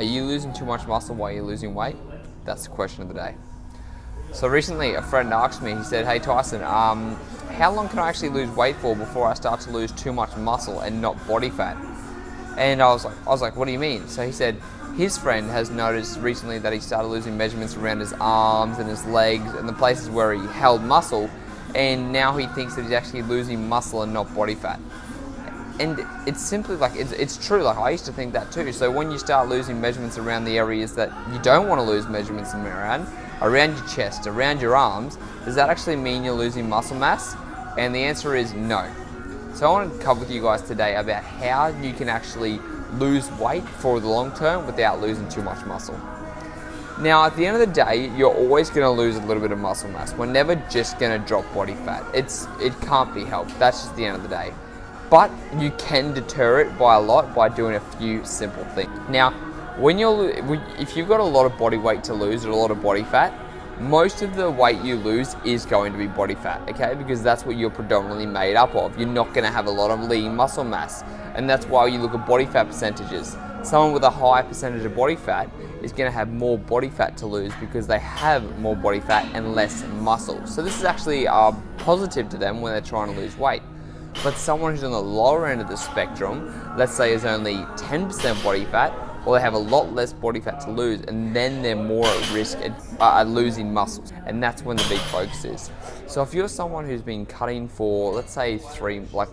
Are you losing too much muscle while you're losing weight? That's the question of the day. So recently a friend asked me, he said, hey Tyson, how long can I actually lose weight for before I start to lose too much muscle and not body fat? And I was like, what do you mean? So he said his friend has noticed recently that he started losing measurements around his arms and his legs and the places where he held muscle, and now he thinks that he's actually losing muscle and not body fat. And it's simply like, it's true, like I used to think that too. So when you start losing measurements around the areas that you don't want to lose measurements around your chest, around your arms, does that actually mean you're losing muscle mass? And the answer is no. So I want to cover with you guys today about how you can actually lose weight for the long term without losing too much muscle. Now, at the end of the day, you're always going to lose a little bit of muscle mass. We're never just going to drop body fat. It can't be helped. That's just the end of the day. But you can deter it by a lot by doing a few simple things. Now, if you've got a lot of body weight to lose or a lot of body fat, most of the weight you lose is going to be body fat, okay? Because that's what you're predominantly made up of. You're not going to have a lot of lean muscle mass, and that's why you look at body fat percentages. Someone with a high percentage of body fat is going to have more body fat to lose because they have more body fat and less muscle. So this is actually a positive to them when they're trying to lose weight. But someone who's on the lower end of the spectrum, let's say is only 10% body fat, or they have a lot less body fat to lose, and then they're more at risk at losing muscles. And that's when the big focus is. So if you're someone who's been cutting for, let's say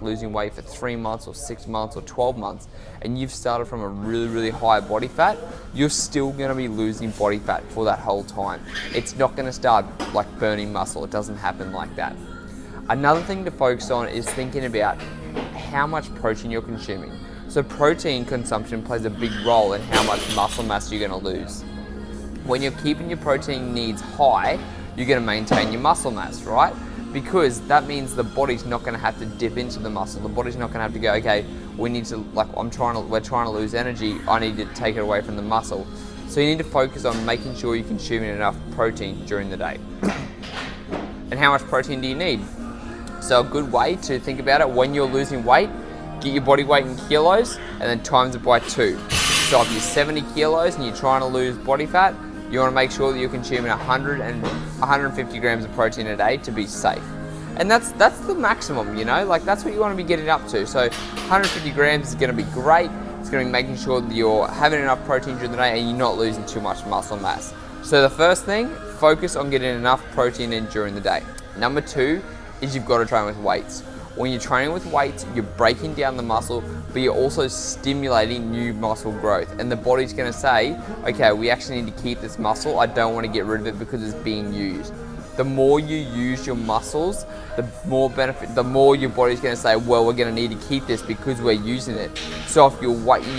losing weight for 3 months or 6 months or 12 months, and you've started from a really, really high body fat, you're still gonna be losing body fat for that whole time. It's not gonna start like burning muscle. It doesn't happen like that. Another thing to focus on is thinking about how much protein you're consuming. So protein consumption plays a big role in how much muscle mass you're going to lose. When you're keeping your protein needs high, you're going to maintain your muscle mass, right? Because that means the body's not going to have to dip into the muscle. The body's not going to have to go, okay, we need to, we're trying to lose energy, I need to take it away from the muscle. So you need to focus on making sure you're consuming enough protein during the day. And how much protein do you need? So a good way to think about it, when you're losing weight, get your body weight in kilos and then times it by 2. So if you're 70 kilos and you're trying to lose body fat, you want to make sure that you're consuming 100 and 150 grams of protein a day to be safe. And that's the maximum, you know, like that's what you want to be getting up to. So 150 grams is going to be great. It's going to be making sure that you're having enough protein during the day and you're not losing too much muscle mass. So the first thing, focus on getting enough protein in during the day. Number 2 is you've got to train with weights. When you're training with weights, you're breaking down the muscle, but you're also stimulating new muscle growth. And the body's gonna say, okay, we actually need to keep this muscle. I don't want to get rid of it because it's being used. The more you use your muscles, the more benefit, the more your body's gonna say, well, we're gonna need to keep this because we're using it. So if you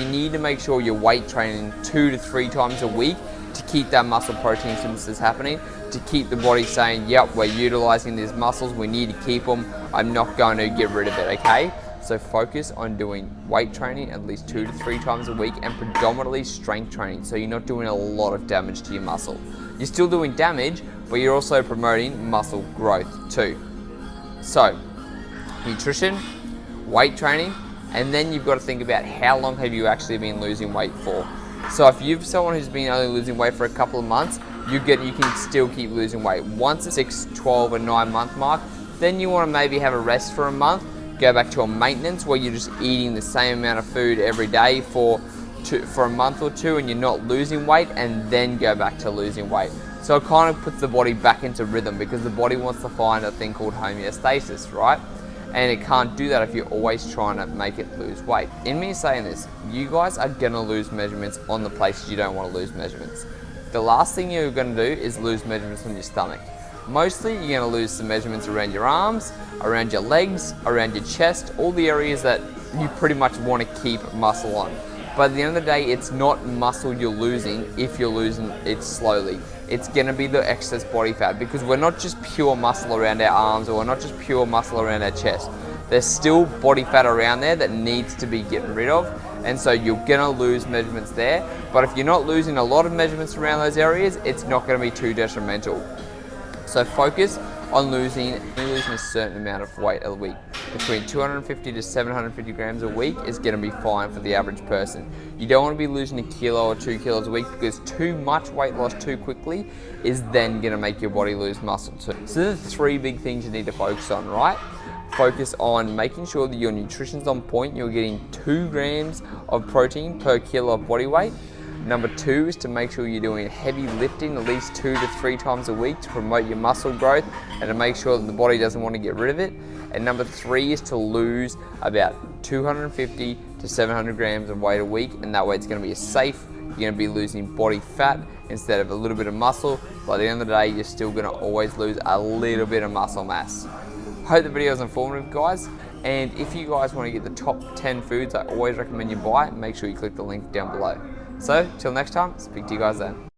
need to make sure you're weight training 2 to 3 times a week to keep that muscle protein synthesis happening, to keep the body saying, yep, we're utilizing these muscles, we need to keep them, I'm not going to get rid of it, okay? So focus on doing weight training at least 2 to 3 times a week and predominantly strength training, so you're not doing a lot of damage to your muscle. You're still doing damage, but you're also promoting muscle growth too. So, nutrition, weight training, and then you've got to think about how long have you actually been losing weight for. So if you're someone who's been only losing weight for a couple of months, you can still keep losing weight. Once the 6, 12, and 9 month mark, then you want to maybe have a rest for a month, go back to a maintenance where you're just eating the same amount of food every day for a month or 2 and you're not losing weight, and then go back to losing weight. So it kind of puts the body back into rhythm because the body wants to find a thing called homeostasis, right? And it can't do that if you're always trying to make it lose weight. In me saying this, you guys are gonna lose measurements on the places you don't want to lose measurements. The last thing you're gonna do is lose measurements on your stomach. Mostly you're gonna lose some measurements around your arms, around your legs, around your chest, all the areas that you pretty much want to keep muscle on. But at the end of the day, it's not muscle you're losing if you're losing it slowly. It's gonna be the excess body fat, because we're not just pure muscle around our arms, or we're not just pure muscle around our chest. There's still body fat around there that needs to be getting rid of, and so you're gonna lose measurements there. But if you're not losing a lot of measurements around those areas, it's not gonna be too detrimental. So focus on losing a certain amount of weight a week. Between 250 to 750 grams a week is going to be fine for the average person. You don't want to be losing a kilo or 2 kilos a week, because too much weight loss too quickly is then going to make your body lose muscle too. So there's 3 big things you need to focus on, right? Focus on making sure that your nutrition's on point. You're getting 2 grams of protein per kilo of body weight. Number 2 is to make sure you're doing heavy lifting at least 2 to 3 times a week to promote your muscle growth and to make sure that the body doesn't want to get rid of it. And number 3 is to lose about 250 to 700 grams of weight a week, and that way it's going to be safe. You're going to be losing body fat instead of a little bit of muscle. By the end of the day, you're still going to always lose a little bit of muscle mass. Hope the video is informative, guys. And if you guys want to get the top 10 foods I always recommend you buy, make sure you click the link down below. So, till next time, speak to you guys then.